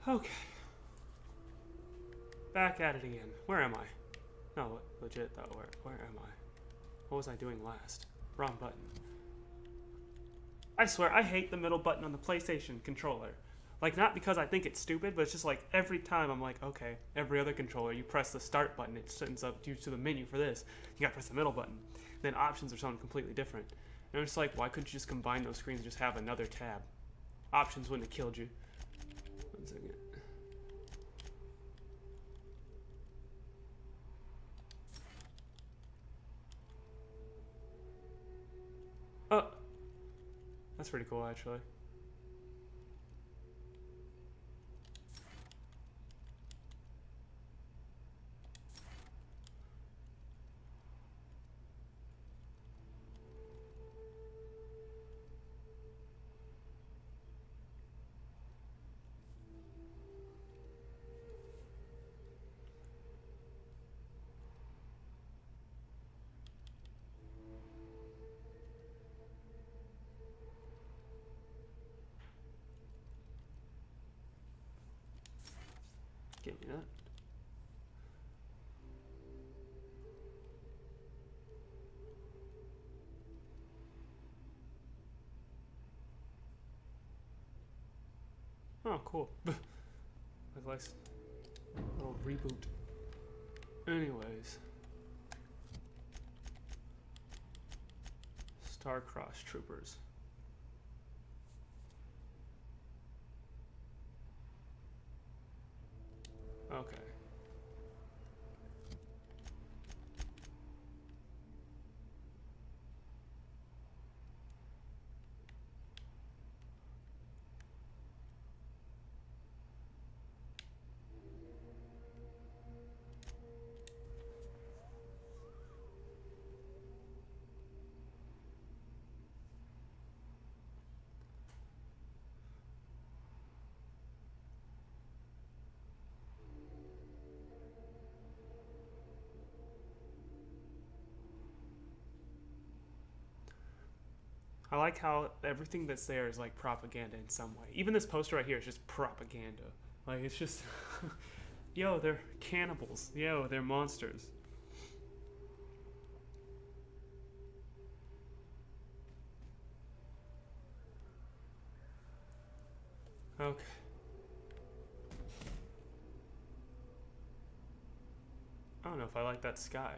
Okay. Back at it again. Where am I? No, legit though. Where am I? What was I doing last? Wrong button. I swear, I hate the middle button on the PlayStation controller. Like, not because I think it's stupid, but it's just like every time I'm like, okay, every other controller, you press the start button, it sends up you to the menu for this. You gotta press the middle button. Then options are something completely different. And I'm just like, why couldn't you just combine those screens and just have another tab? Options wouldn't have killed you. 1 second. Oh, that's pretty cool, actually. Give me that. Oh, cool. Like nice little reboot. Anyways, Star-Crossed Troopers. Okay. I like how everything that's there is like propaganda in some way. Even this poster right here is just propaganda. Like it's just, yo, they're cannibals. Yo, they're monsters. Okay. I don't know if I like that sky.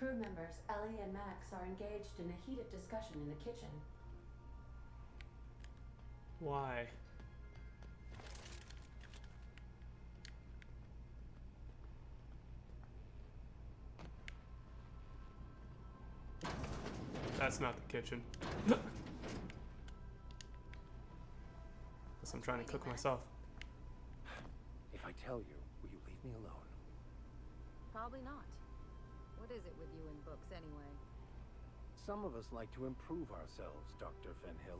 Crew members Ellie and Max are engaged in a heated discussion in the kitchen. Why? That's not the kitchen. Unless I'm trying to cook myself. If I tell you, will you leave me alone? Probably not. What is it with you and books, anyway? Some of us like to improve ourselves, Dr. Fenhill.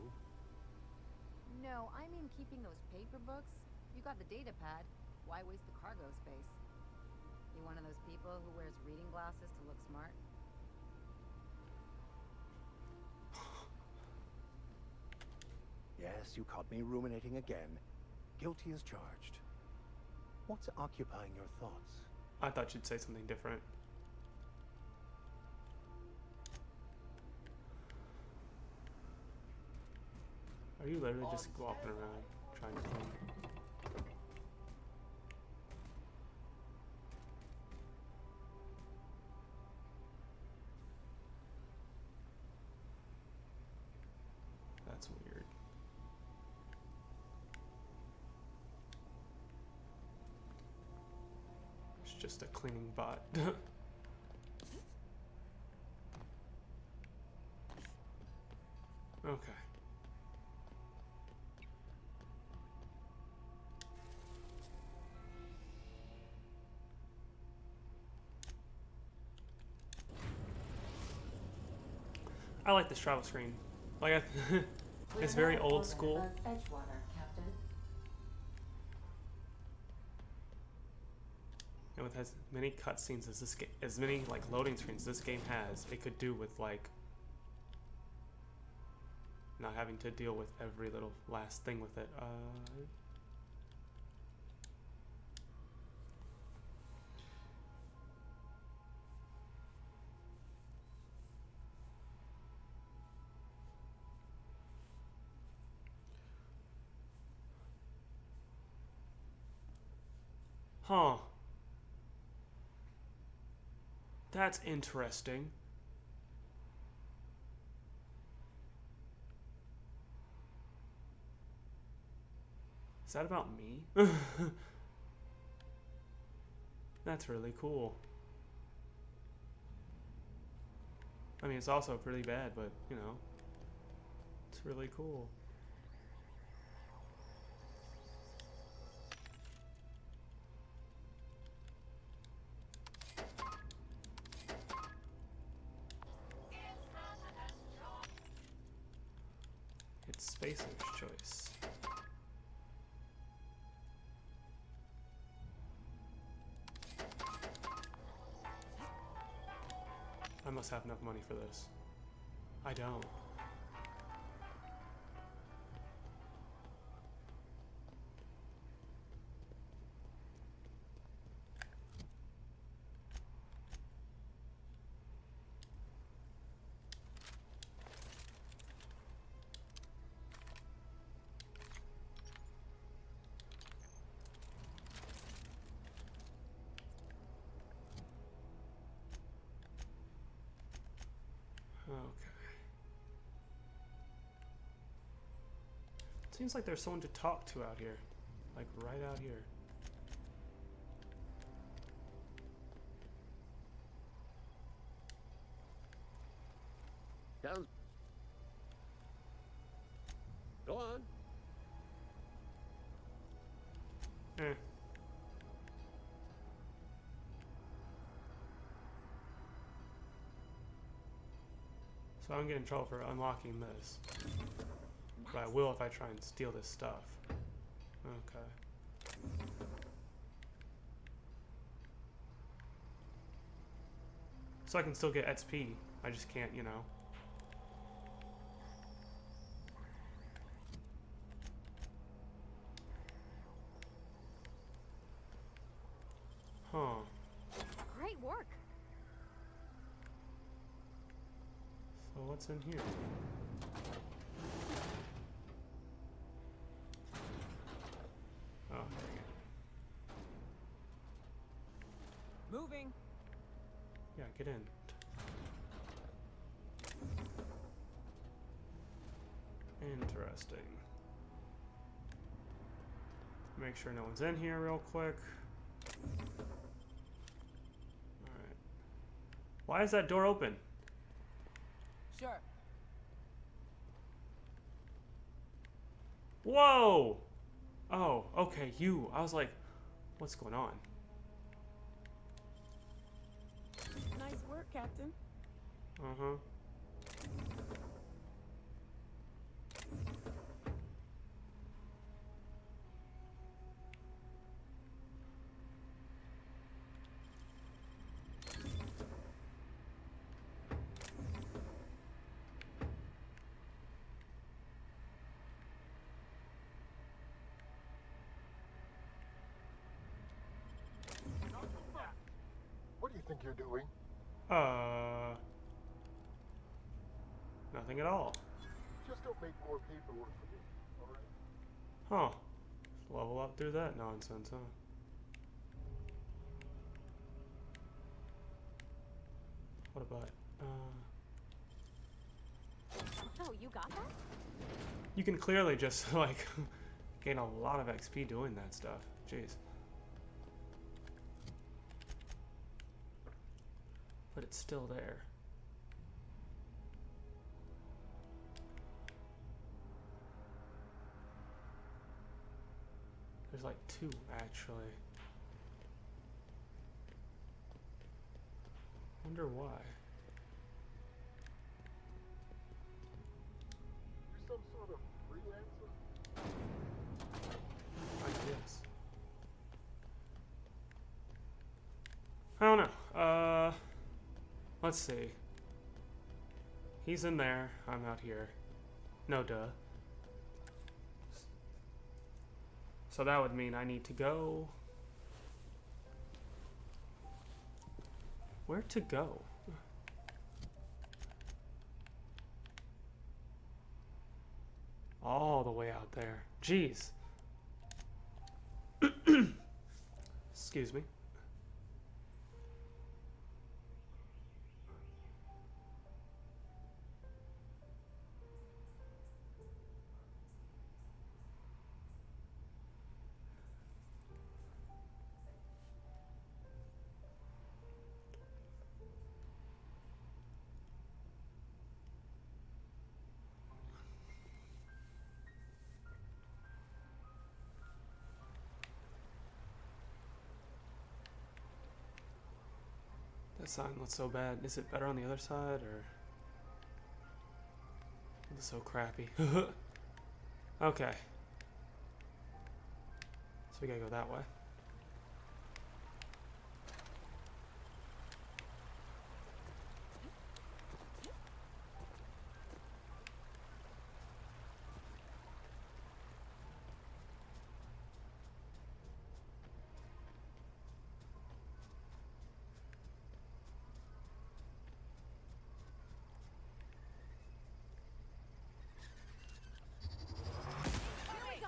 No, I mean keeping those paper books. You got the data pad. Why waste the cargo space? You one of those people who wears reading glasses to look smart? Yes, you caught me ruminating again. Guilty as charged. What's occupying your thoughts? I thought you'd say something different. Are you literally just walking around trying to clean? just a cleaning bot. Okay. I like this travel screen. Like, it's very old school. Edgewater, Captain. And with as many cutscenes as this game, as many like loading screens this game has, it could do with like not having to deal with every little last thing with it. Huh. That's interesting. Is that about me? That's really cool. I mean, it's also pretty bad, but, you know, it's really cool. It's Spacer's choice. I must have enough money for this. I don't. Okay. Seems like there's someone to talk to out here. Like right out here. Sounds. Go on. Eh. So I'm getting in trouble for unlocking this. But I will if I try and steal this stuff. Okay. So I can still get XP. I just can't, you know. Huh. Great work. So what's in here? Oh, there you Moving. go. Yeah, get in. Interesting. Make sure no one's in here real quick. Alright. Why is that door open? Sure. Whoa! Oh, okay, you. I was like, what's going on? Nice work, Captain. Uh-huh. What do you think you're doing? Nothing at all. Just don't make more paperwork for me, alright? Huh. Level up through that nonsense, huh? What about Oh, you got that? you can clearly just like gain a lot of XP doing that stuff. Jeez. but it's still there. There's like two, actually. Wonder why. You some sort of freelancer? I guess. I don't know. Let's see. He's in there. I'm out here. No, duh. So that would mean I need to go. Where to go? All the way out there. Jeez. Excuse me. That sign looks so bad. Is it better on the other side, or it's so crappy? Okay. So we gotta go that way.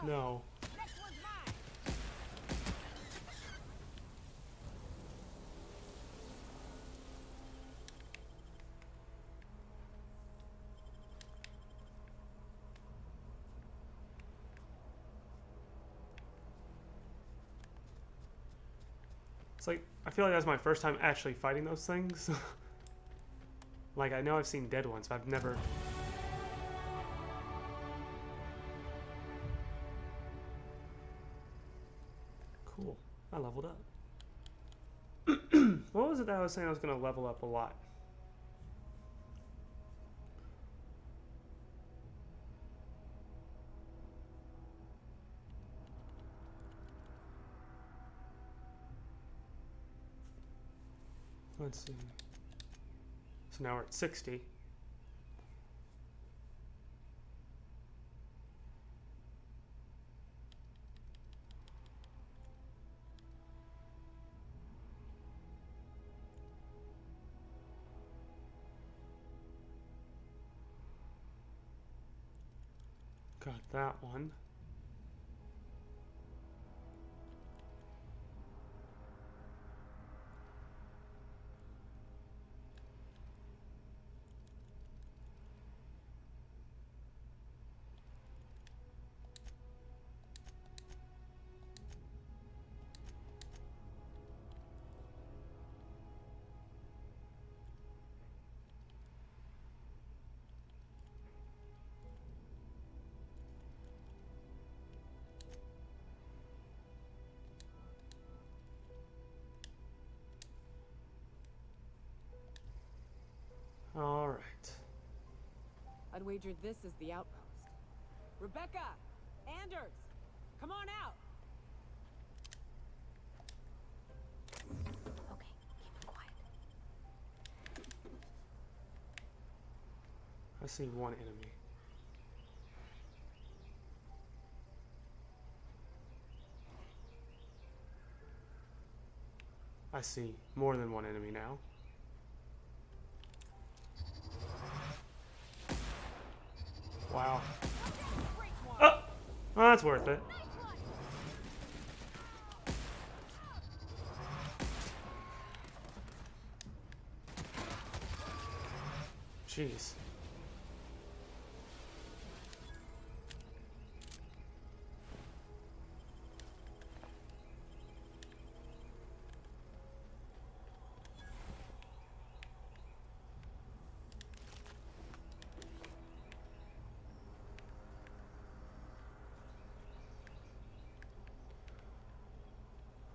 No. Next one's mine. It's like, I feel like that's my first time actually fighting those things. Like, I know I've seen dead ones, but I've never... Cool. I leveled up. What was it that I was saying I was going to level up a lot? Let's see. So now we're at 60. Got that one. All right. I'd wager this is the outpost. Rebecca! Anders! Come on out! Okay, keep it quiet. I see one enemy. I see more than one enemy now. Wow. Oh! Well, that's worth it. Jeez.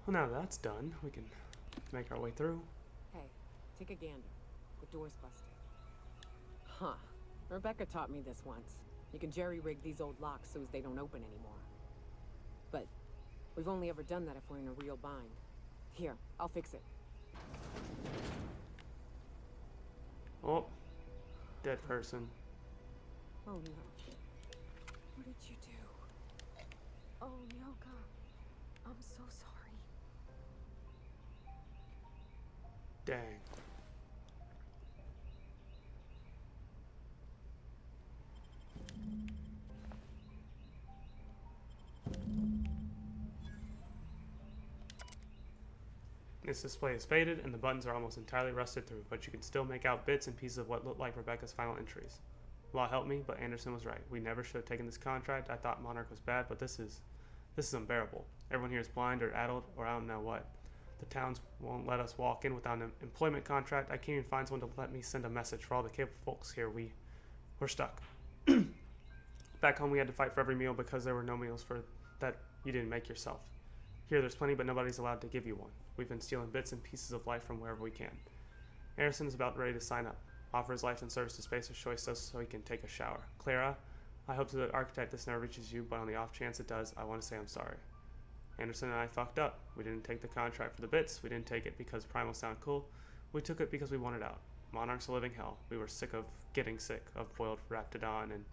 Well, now that's done, we can make our way through. Hey, take a gander. The door's busted. Huh. Rebecca taught me this once. You can jerry-rig these old locks so as they don't open anymore. But we've only ever done that if we're in a real bind. Here, I'll fix it. Oh, dead person. Oh no. What did you do? Oh, Nyoka. I'm so sorry. Dang. This display is faded and the buttons are almost entirely rusted through, but you can still make out bits and pieces of what looked like Rebecca's final entries. Law helped me, but Anderson was right. We never should have taken this contract. I thought Monarch was bad, but this is unbearable. Everyone here is blind or addled, or I don't know what. The towns won't let us walk in without an employment contract. I can't even find someone to let me send a message. For all the capable folks here, we're stuck. Back home, we had to fight for every meal because there were no meals for that you didn't make yourself. Here, there's plenty, but nobody's allowed to give you one. We've been stealing bits and pieces of life from wherever we can. Harrison is about ready to sign up. Offer his life and service to Spacer's Choice so he can take a shower. Clara, I hope to the architect this never reaches you, but on the off chance it does, I want to say I'm sorry. Anderson and I fucked up. We didn't take the contract for the bits. We didn't take it because Primal sounded cool. We took it because we wanted out. Monarch's a living hell. We were sick of getting sick of boiled Raptidon and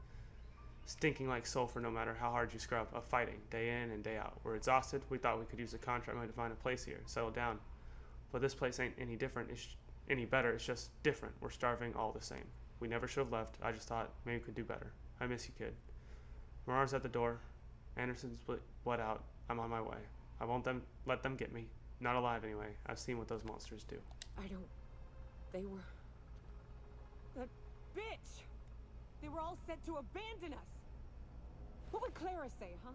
stinking like sulfur no matter how hard you scrub, of fighting, day in and day out. We're exhausted. We thought we could use the contract money to find a place here, settle down. But this place ain't any different, any better, it's just different. We're starving all the same. We never should have left. I just thought maybe we could do better. I miss you, kid. Mirar's at the door. Anderson's bled out. I'm on my way. I won't let them get me. Not alive anyway. I've seen what those monsters do. They were... That bitch! They were all set to abandon us! What would Clara say, huh?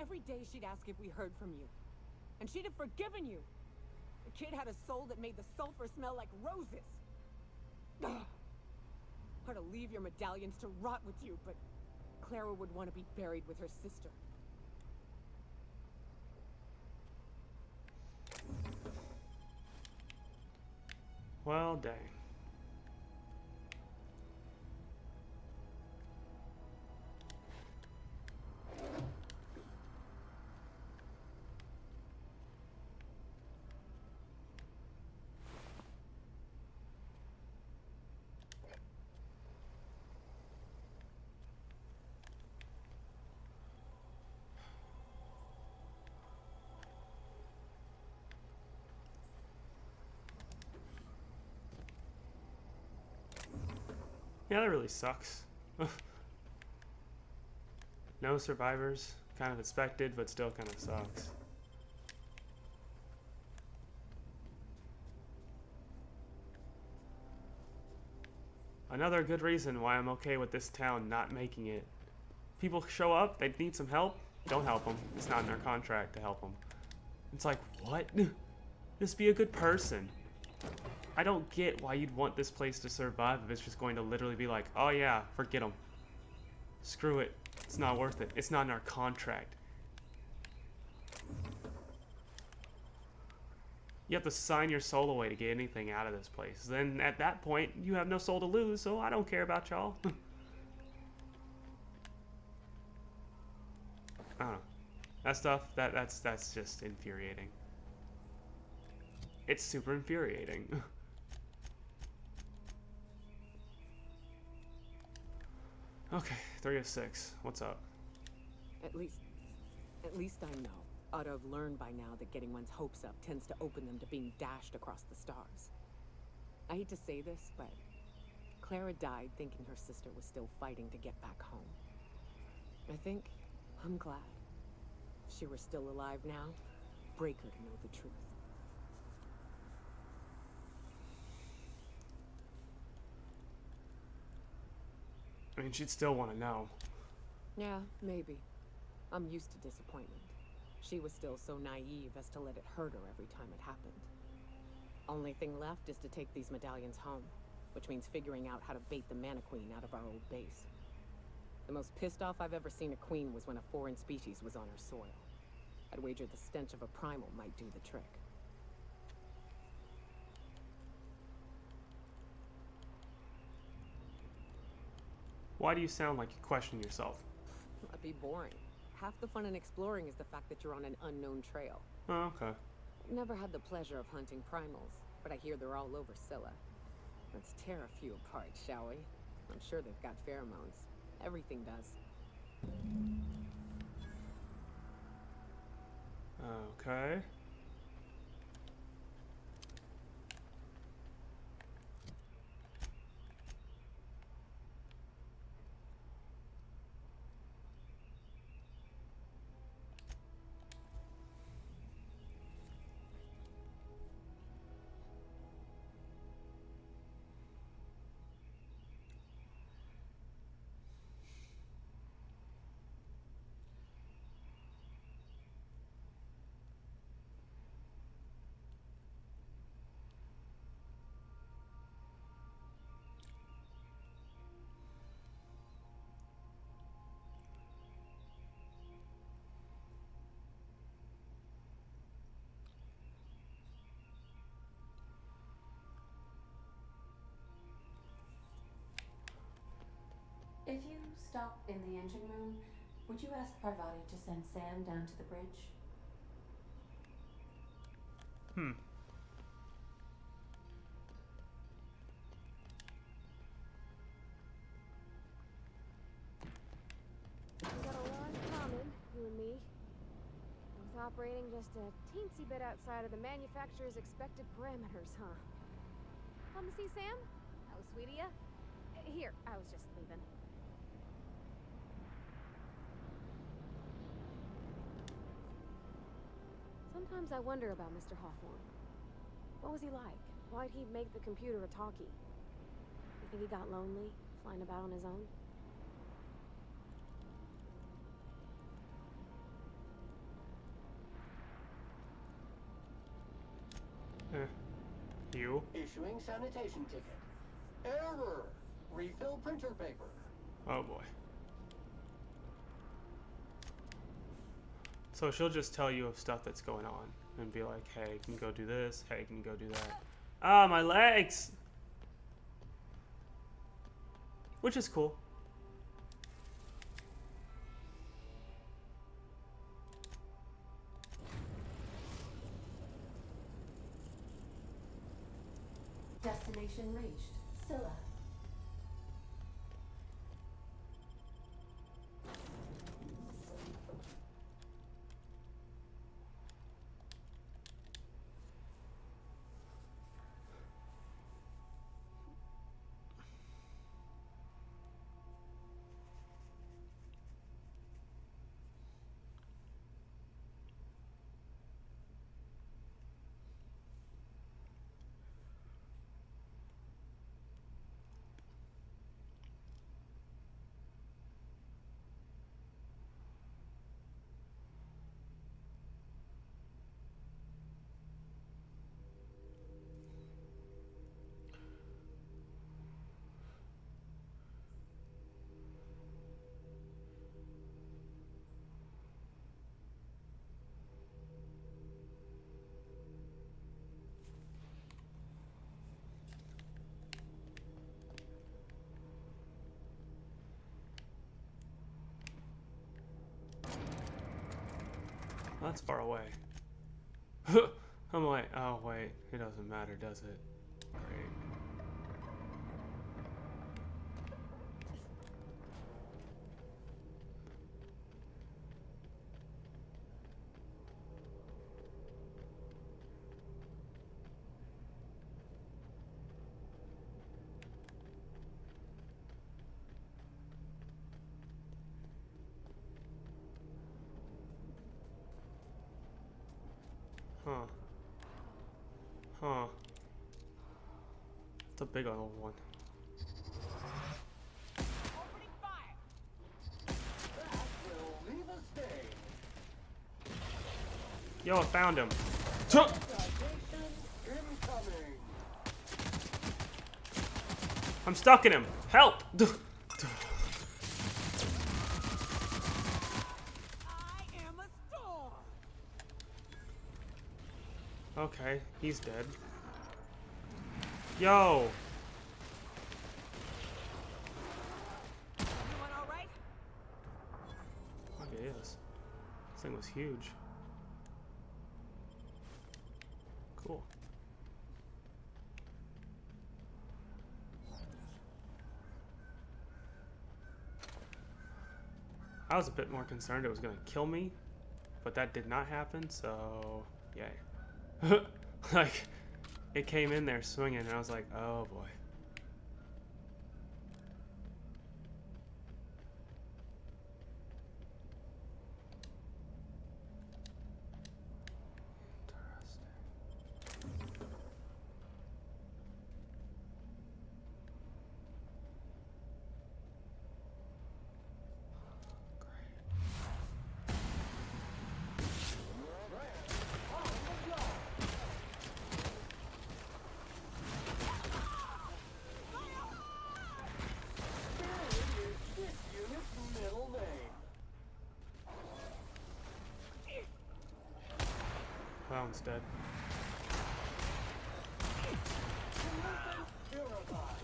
Every day she'd ask if we heard from you. And she'd have forgiven you. The kid had a soul that made the sulfur smell like roses. Ugh. Or to leave your medallions to rot with you, but Clara would want to be buried with her sister. Well, dang. Yeah, that really sucks. No survivors. Kind of expected, but still kind of sucks. Another good reason why I'm okay with this town not making it. People show up, they need some help, don't help them. It's not in their contract to help them. It's like, what? Just be a good person. I don't get why you'd want this place to survive if it's just going to literally be like, oh yeah, forget them. Screw it. It's not worth it. It's not in our contract. You have to sign your soul away to get anything out of this place. Then at that point, you have no soul to lose, so I don't care about y'all. I don't know. That stuff, that's just infuriating. It's super infuriating. Okay, 3 of 6. What's up? At least I know. Ought to have learned by now that getting one's hopes up tends to open them to being dashed across the stars. I hate to say this, but Clara died thinking her sister was still fighting to get back home. I'm glad. If she were still alive now, break her to know the truth. I mean, she'd still want to know. Yeah, maybe. I'm used to disappointment. She was still so naive as to let it hurt her every time it happened. Only thing left is to take these medallions home, which means figuring out how to bait the Mana Queen out of our old base. The most pissed off I've ever seen a queen was when a foreign species was on her soil. I'd wager the stench of a primal might do the trick. Why do you sound like you question yourself? That'd be boring. Half the fun in exploring is the fact that you're on an unknown trail. Oh, okay. I've never had the pleasure of hunting primals, but I hear they're all over Scylla. Let's tear a few apart, shall we? I'm sure they've got pheromones. Everything does. Okay. If you stop in the engine room, would you ask Parvati to send Sam down to the bridge? Hmm. We got a lot in common, you and me. Both operating just a teensy bit outside of the manufacturer's expected parameters, huh? Come to see Sam? That was sweet of ya. Here, I was just leaving. Sometimes I wonder about Mr. Hawthorne. What was he like? Why'd he make the computer a talkie? You think he got lonely, flying about on his own? You? Issuing sanitation ticket. Error! Refill printer paper. Oh boy. So she'll just tell you of stuff that's going on and be like, hey, can you go do this? Hey, can you go do that? Ah, my legs! Which is cool. Destination reached. Scylla. That's far away. I'm like, oh wait, it doesn't matter, does it? Great. Huh. Huh. It's a big old one. Opening fire! That will leave a stain. Yo, I found him. Citation incoming. I'm stuck in him. Help! I am a storm! Okay, he's dead. Yo! Everyone all right? Okay, yes. This thing was huge. Cool. I was a bit more concerned it was gonna kill me, but that did not happen, so yay. Like, it came in there swinging, and I was like, oh boy. This unit's middle name. That one's dead. Purified.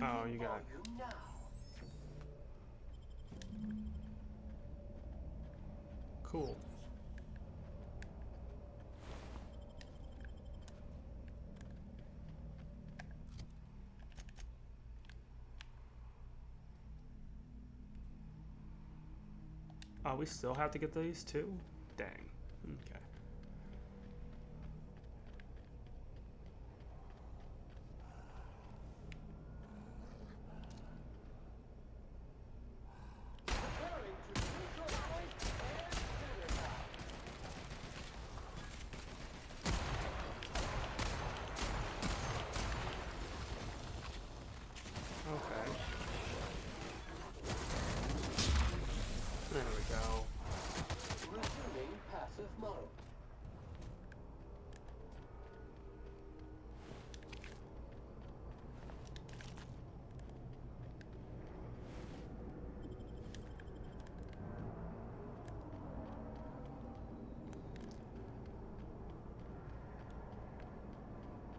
Oh, you got it. Volume now. Cool. Oh, we still have to get these too? Dang. Okay. Preparing to neutralize and center. Okay. There we go. Resuming passive mode.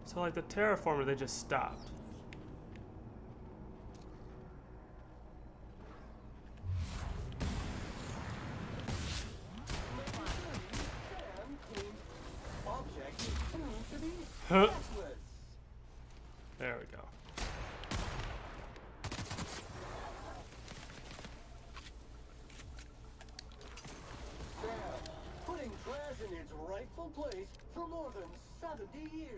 So like the terraformer, they just stopped. Sam claims object is tuned to be Huh. useless. There we go. Sam, putting trash in its rightful place for more than 70 years.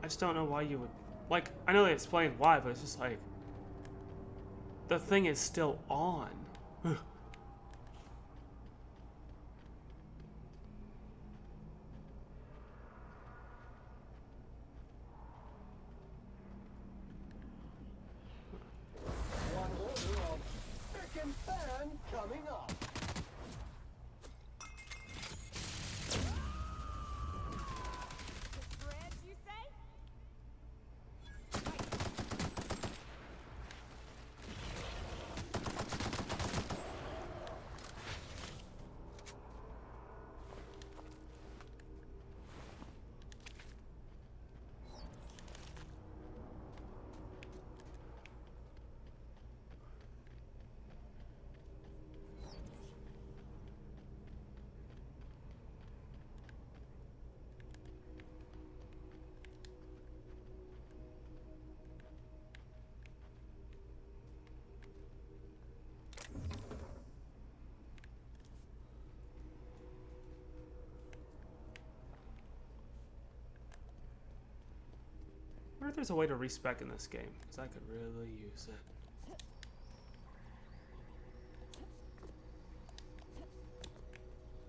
I just don't know why you would... Like, I know they explained why, but it's just like... The thing is still on. One order of spick and span coming up. Threads, you say? I wonder if there's a way to respec in this game, because I could really use it.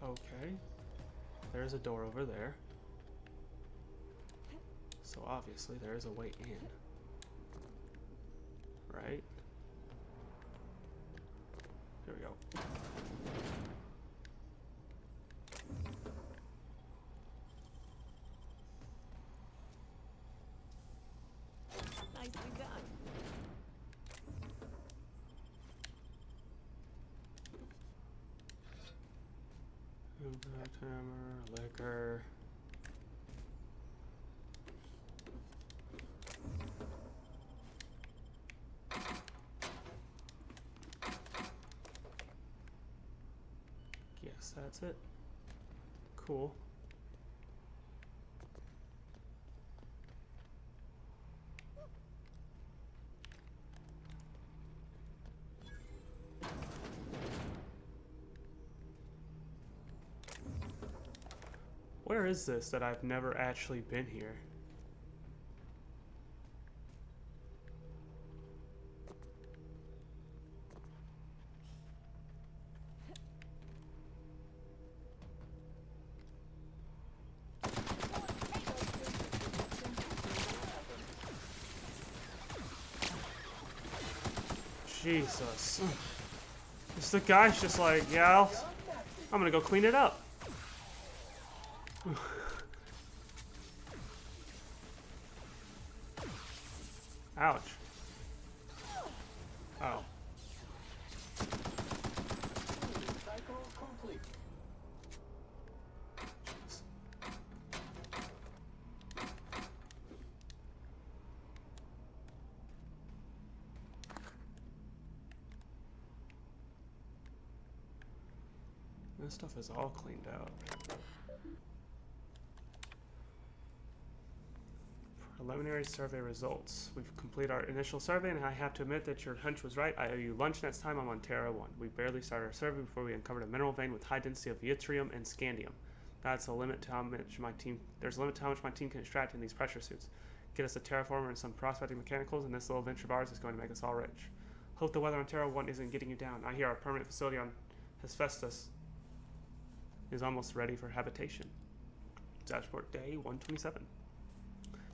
Okay. There's a door over there. So obviously there is a way in. Right? Hammer, liquor. Yes, that's it. Cool. Where is this that I've never actually been here? Jesus. The guy's just like, yeah, I'm gonna go clean it up. Ouch. Oh. Cycle complete. This stuff is all cleaned out. Preliminary survey results. We've completed our initial survey, and I have to admit that your hunch was right. I owe you lunch next time I'm on Terra 1. We barely started our survey before we uncovered a mineral vein with high density of yttrium and scandium. That's a limit to how much my team. There's a limit to how much my team can extract in these pressure suits. Get us a terraformer and some prospecting mechanicals, and this little venture of ours is going to make us all rich. Hope the weather on Terra 1 isn't getting you down. I hear our permanent facility on Hephaestus is almost ready for habitation. Dashboard day 127.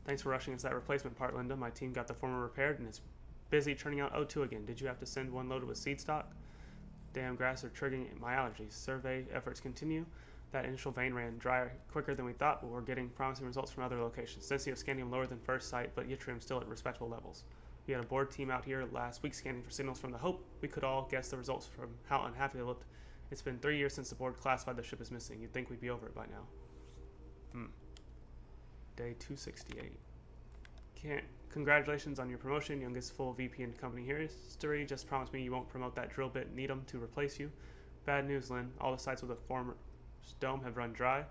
Thanks for rushing us that replacement part, Linda. My team got the former repaired and it's busy churning out O2 again. Did you have to send one loaded with seed stock? Damn grass are triggering my allergies. Survey efforts continue. That initial vein ran dry quicker than we thought, but we're getting promising results from other locations. Density of scandium lower than first sight, but yttrium still at respectable levels. We had a board team out here last week scanning for signals from the Hope. We could all guess the results from how unhappy they looked. It's been 3 years since the board classified the ship as missing. You'd think we'd be over it by now. Day 268. Congratulations on your promotion, youngest full VP in company history. Just promise me you won't promote that drill bit Needham to replace you. Bad news, Lynn. All the sites with a former dome have run dry.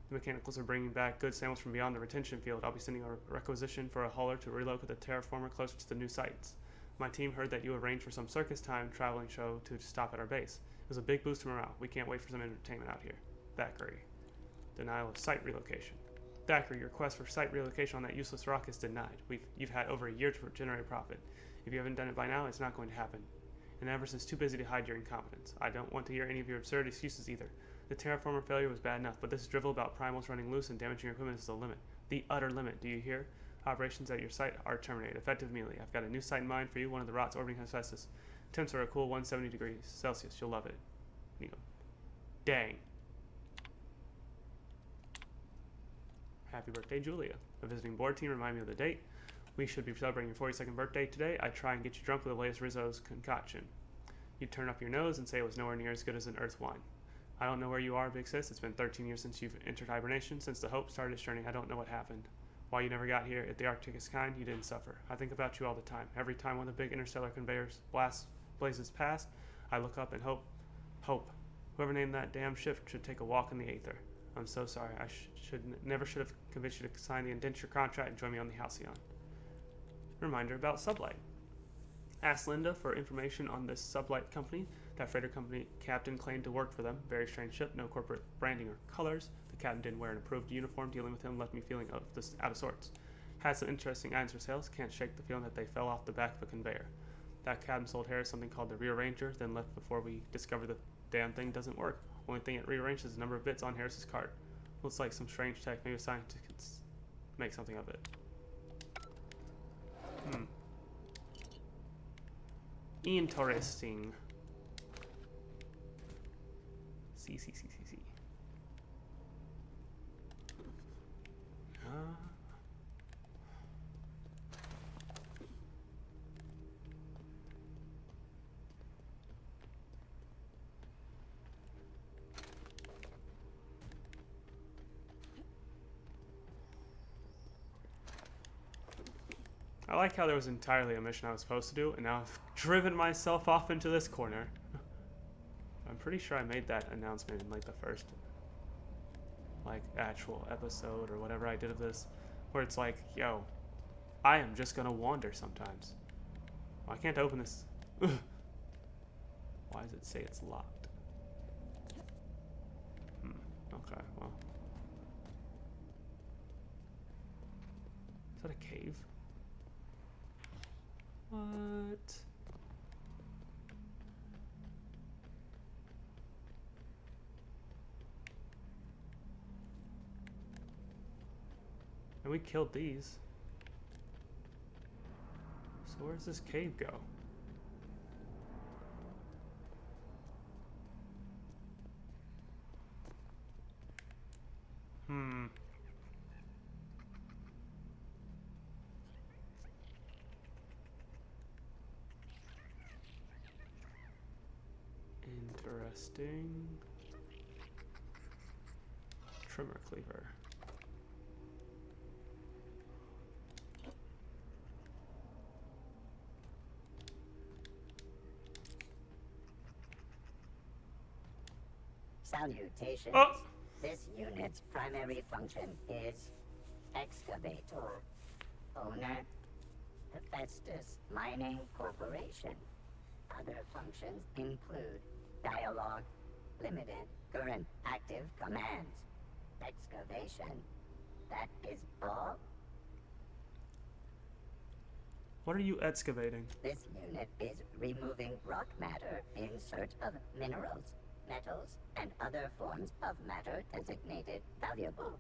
The mechanicals are bringing back good samples from beyond the retention field. I'll be sending a requisition for a hauler to relocate the terraformer closer to the new sites. My team heard that you arranged for some circus time traveling show to stop at our base. It was a big boost to morale. We can't wait for some entertainment out here. Thackeray. Denial of site relocation. Thackeray, your quest for site relocation on that useless rock is denied. You've had over a year to generate profit. If you haven't done it by now, it's not going to happen. And Everson's too busy to hide your incompetence. I don't want to hear any of your absurd excuses either. The terraformer failure was bad enough, but this drivel about primals running loose and damaging your equipment is the limit. The utter limit, do you hear? Operations at your site are terminated, effective immediately. I've got a new site in mind for you, one of the rots orbiting Hephaestus. Temps are a cool 170 degrees Celsius. You'll love it. Needle. Dang. Happy birthday, Julia. A visiting board team remind me of the date. We should be celebrating your 42nd birthday today. I try and get you drunk with the latest Rizzo's concoction. You turn up your nose and say it was nowhere near as good as an Earth wine. I don't know where you are, Big Sis. It's been 13 years since you've entered hibernation. Since the Hope started its journey, I don't know what happened. Why you never got here, if the Arctic is kind, you didn't suffer. I think about you all the time. Every time one of the big interstellar conveyors blazes past, I look up and hope. Whoever named that damn ship should take a walk in the aether. I'm so sorry. I never should have convinced you to sign the indenture contract and join me on the Halcyon. Reminder about Sublight. Ask Linda for information on this Sublight company. That freighter company captain claimed to work for them. Very strange ship, no corporate branding or colors. The captain didn't wear an approved uniform. Dealing with him left me feeling out of sorts. Had some interesting items for sales. Can't shake the feeling that they fell off the back of a conveyor. That captain sold Harris something called the Rearranger, then left before we discovered the damn thing doesn't work. Only thing it rearranges is the number of bits on Harris's card. Looks like some strange tech. Maybe scientists make something of it. Interesting. See. I like how there was entirely a mission I was supposed to do, and now I've driven myself off into this corner. I'm pretty sure I made that announcement in like the first like actual episode or whatever I did of this, where it's like, yo, I am just gonna wander sometimes. Well, I can't open this. Ugh. Why does it say it's locked? Okay, well. Is that a cave? What? And we killed these. So where's this cave go? Interesting. Trimmer cleaver. Salutations. Oh! This unit's primary function is excavator. Owner, Hephaestus Mining Corporation. Other functions include dialogue, limited, current, active commands, excavation. That is all. What are you excavating? This unit is removing rock matter in search of minerals, metals, and other forms of matter designated valuable.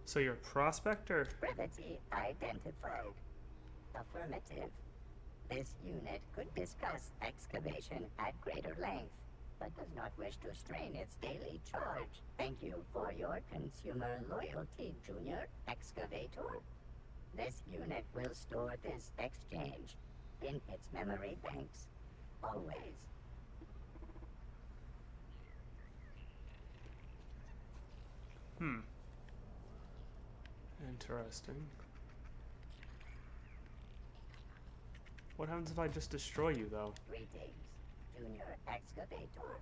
So you're a prospector? Brevity identified. Affirmative. This unit could discuss excavation at greater length, but does not wish to strain its daily charge. Thank you for your consumer loyalty, Junior Excavator. This unit will store this exchange in its memory banks, always. Interesting. What happens if I just destroy you, though? Greetings, Junior Excavator.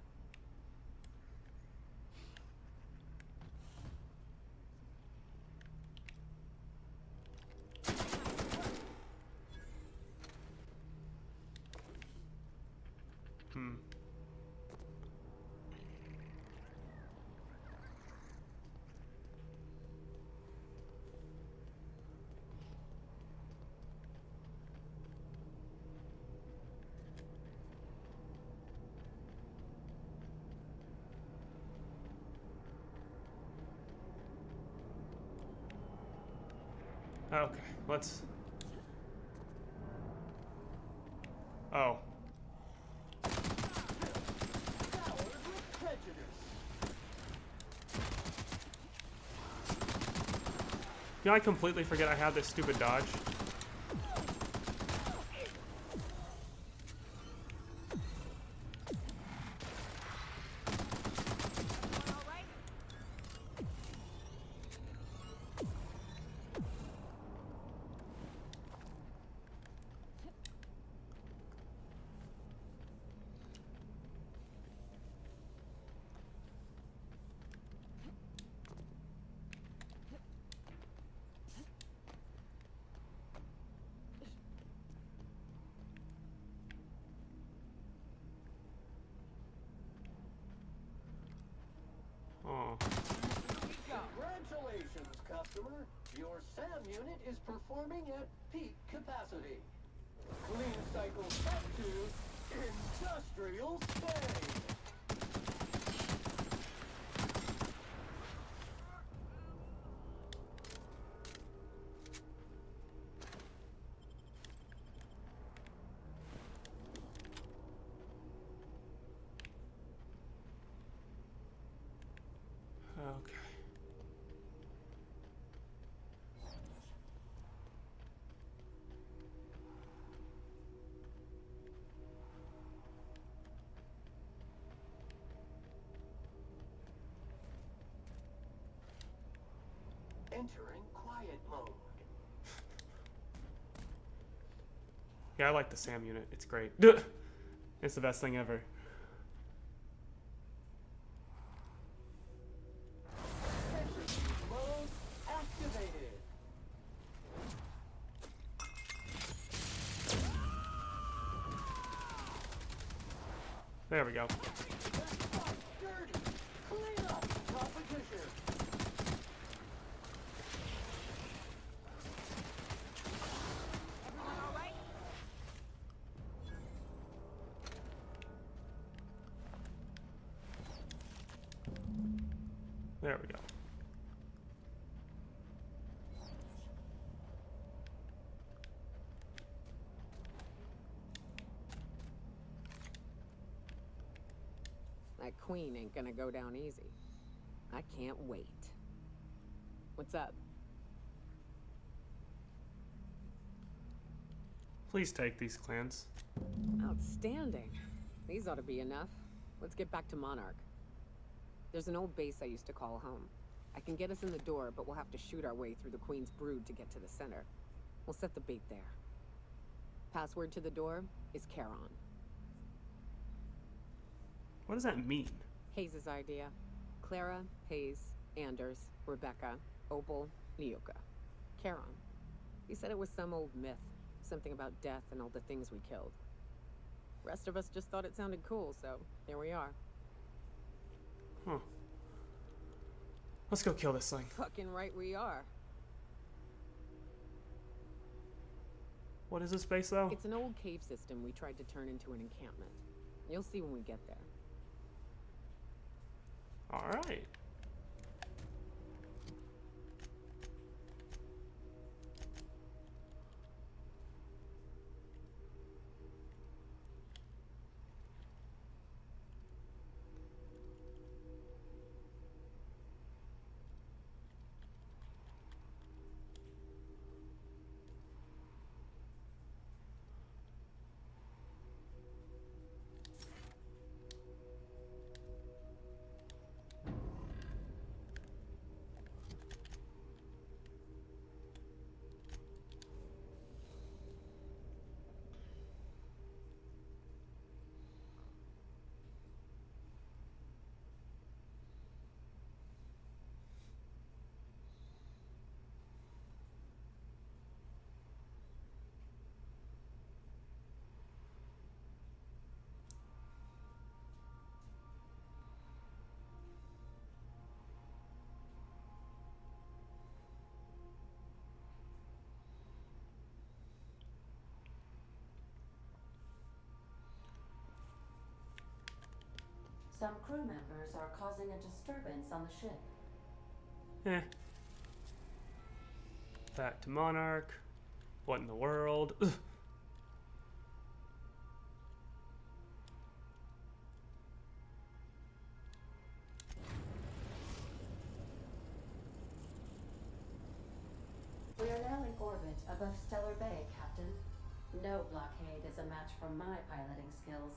Okay, let's... Oh. You know, I completely forget I have this stupid dodge. Oh. Congratulations, customer. Your SAM unit is performing at peak capacity. Clean cycle set to industrial state. Okay. Entering quiet mode. Yeah, I like the SAM unit. It's great. It's the best thing ever. Execute mode activated. There we go. Let's talk dirty. Clean up competition. Everyone all right? There we go. That queen ain't gonna go down easy. I can't wait. What's up? Please take these clans. Outstanding. These ought to be enough. Let's get back to Monarch. There's an old base I used to call home. I can get us in the door, but we'll have to shoot our way through the Queen's brood to get to the center. We'll set the bait there. Password to the door is Charon. What does that mean? Hayes' idea. Clara, Hayes, Anders, Rebecca, Opal, Nyoka. Charon. He said it was some old myth. Something about death and all the things we killed. Rest of us just thought it sounded cool, so here we are. Huh. Let's go kill this thing. Fucking right we are. What is this base, though? It's an old cave system we tried to turn into an encampment. You'll see when we get there. Alright. Some crew members are causing a disturbance on the ship. Eh. Back to Monarch. What in the world? Ugh. We are now in orbit above Stellar Bay, Captain. No blockade is a match for my piloting skills.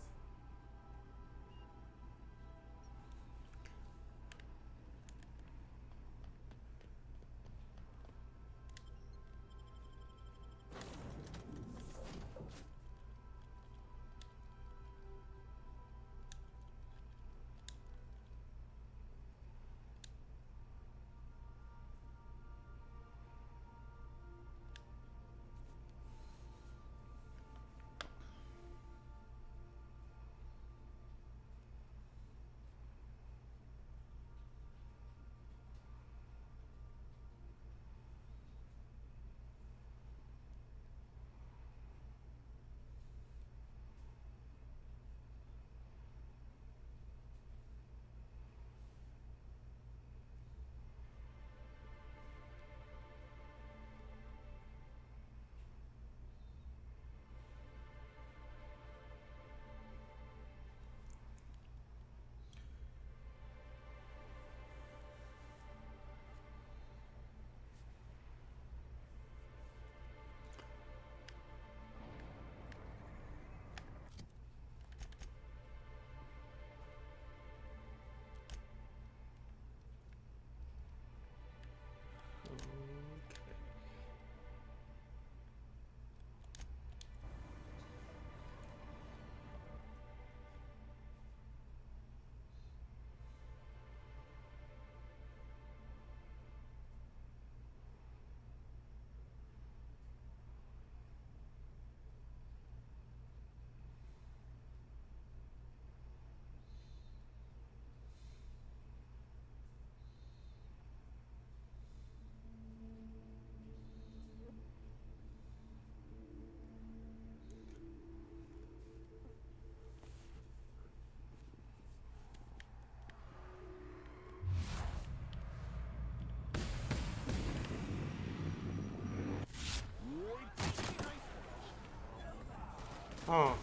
Oh.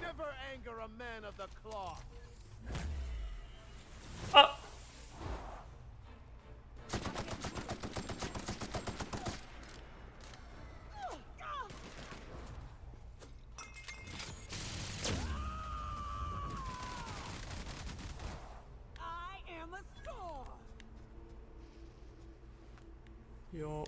Never anger a man of the cloth. Oh! I am a storm. Yo.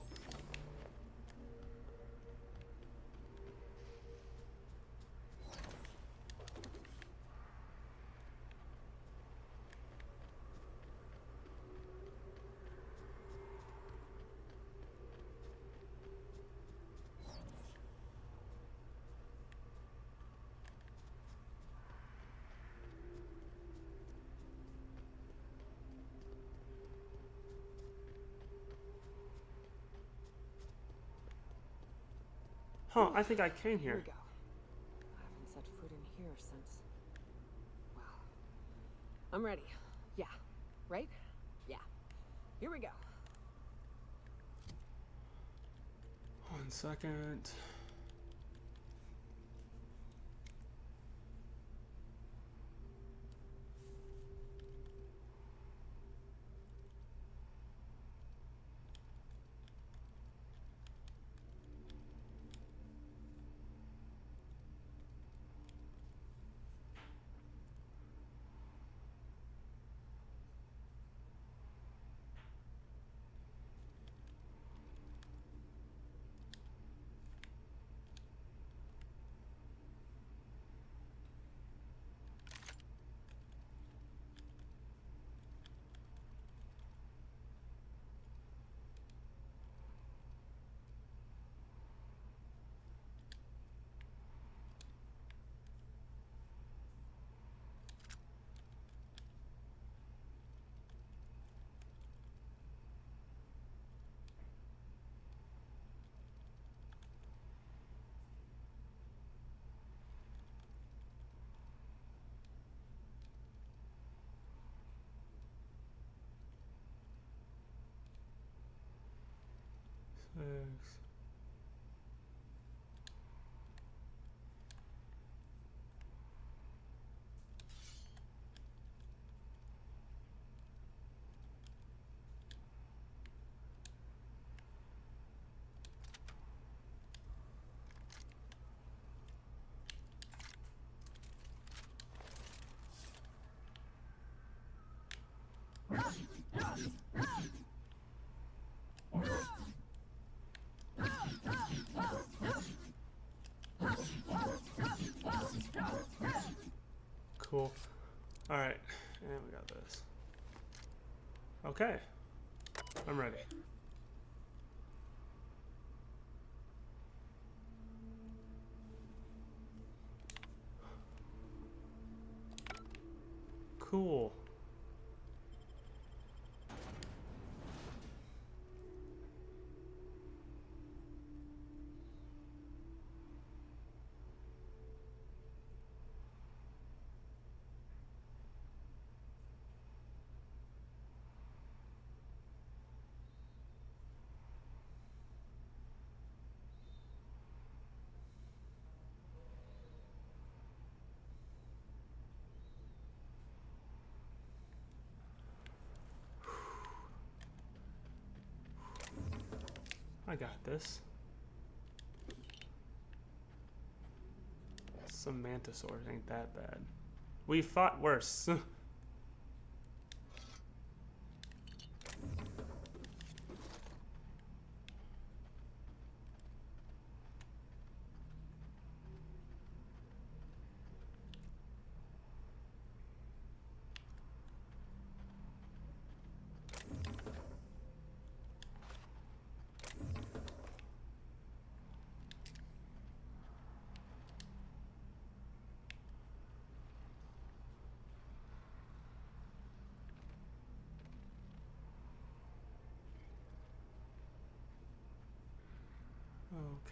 Huh, I think I came Here we here. go. I haven't set foot in here since. Wow. I'm ready. Yeah. Right? Yeah. Here we go. 1 second. Six. Cool. Alright, and we got this. Okay. I'm ready. Cool. I got this. Some mantisaurs ain't that bad. We fought worse. Okay.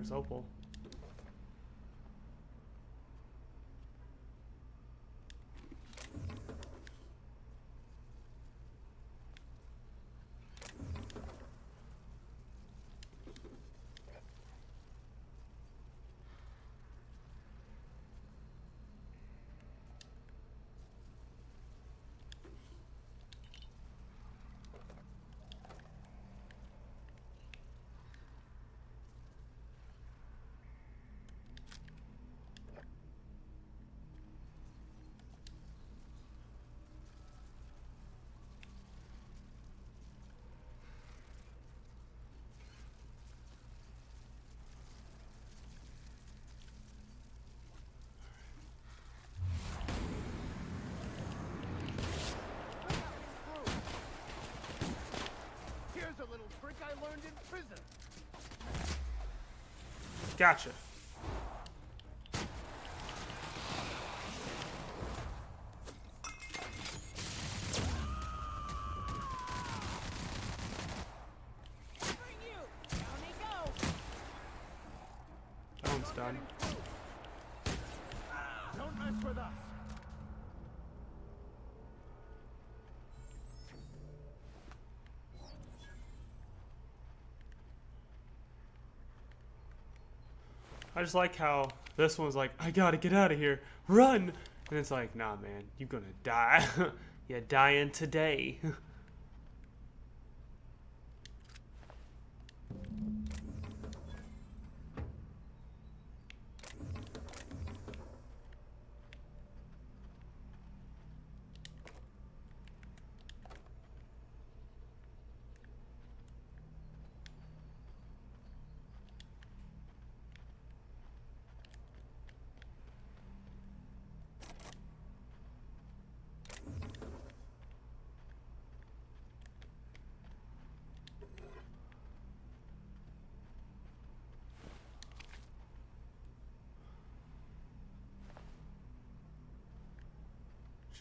There's Opal. Here's a little trick I learned in prison. Gotcha. Bring you! Down they go! That one's done. Don't mess with us. I just like how this one's like, I gotta get out of here, run! And it's like, nah, man, you're gonna die. You're dying today.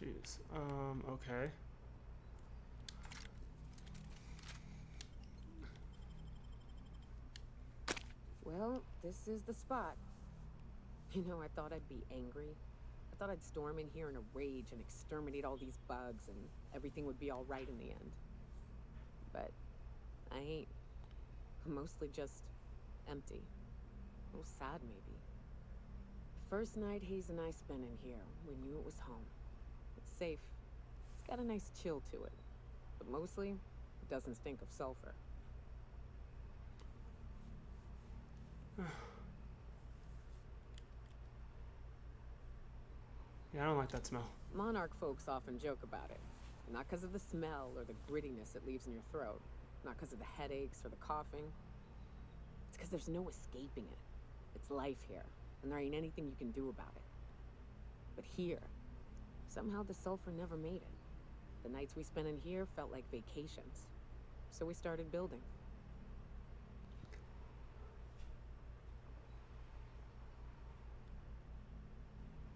Jeez. Okay. Well, this is the spot. You know, I thought I'd be angry. I thought I'd storm in here in a rage and exterminate all these bugs and everything would be all right in the end. But I ain't. I'm mostly just empty. A little sad, maybe. The first night Hayes and I spent in here, we knew it was home. It's safe. It's got a nice chill to it. But mostly, it doesn't stink of sulfur. Yeah, I don't like that smell. Monarch folks often joke about it. Not because of the smell or the grittiness it leaves in your throat. Not because of the headaches or the coughing. It's because there's no escaping it. It's life here, and there ain't anything you can do about it. But here, somehow the sulfur never made it. The nights we spent in here felt like vacations. So we started building.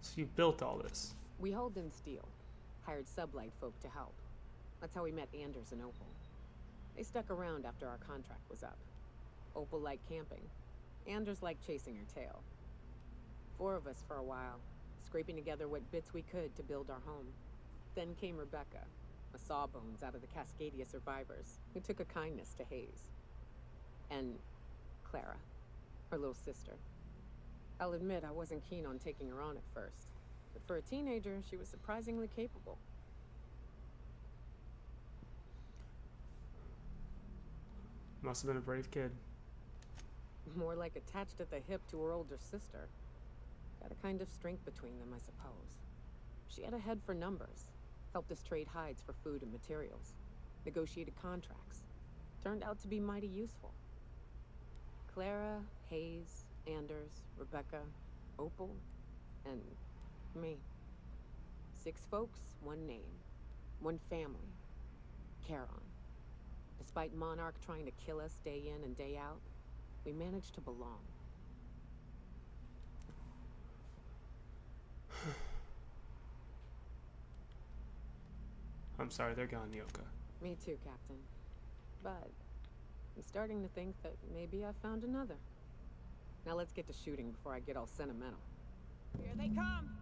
So you built all this. We hauled in steel, hired sublight folk to help. That's how we met Anders and Opal. They stuck around after our contract was up. Opal liked camping. Anders liked chasing her tail. 4 of us for a while, scraping together what bits we could to build our home. Then came Rebecca, a sawbones out of the Cascadia survivors, who took a kindness to Hayes. And Clara, her little sister. I'll admit I wasn't keen on taking her on at first, but for a teenager, she was surprisingly capable. Must have been a brave kid. More like attached at the hip to her older sister. Got a kind of strength between them, I suppose. She had a head for numbers, helped us trade hides for food and materials, negotiated contracts. Turned out to be mighty useful. Clara, Hayes, Anders, Rebecca, Opal, and me. 6 folks, 1 name, 1 family. Charon. Despite Monarch trying to kill us day in and day out, we managed to belong. I'm sorry, they're gone, Yoka. Me too, Captain. But I'm starting to think that maybe I found another. Now let's get to shooting before I get all sentimental. Here they come!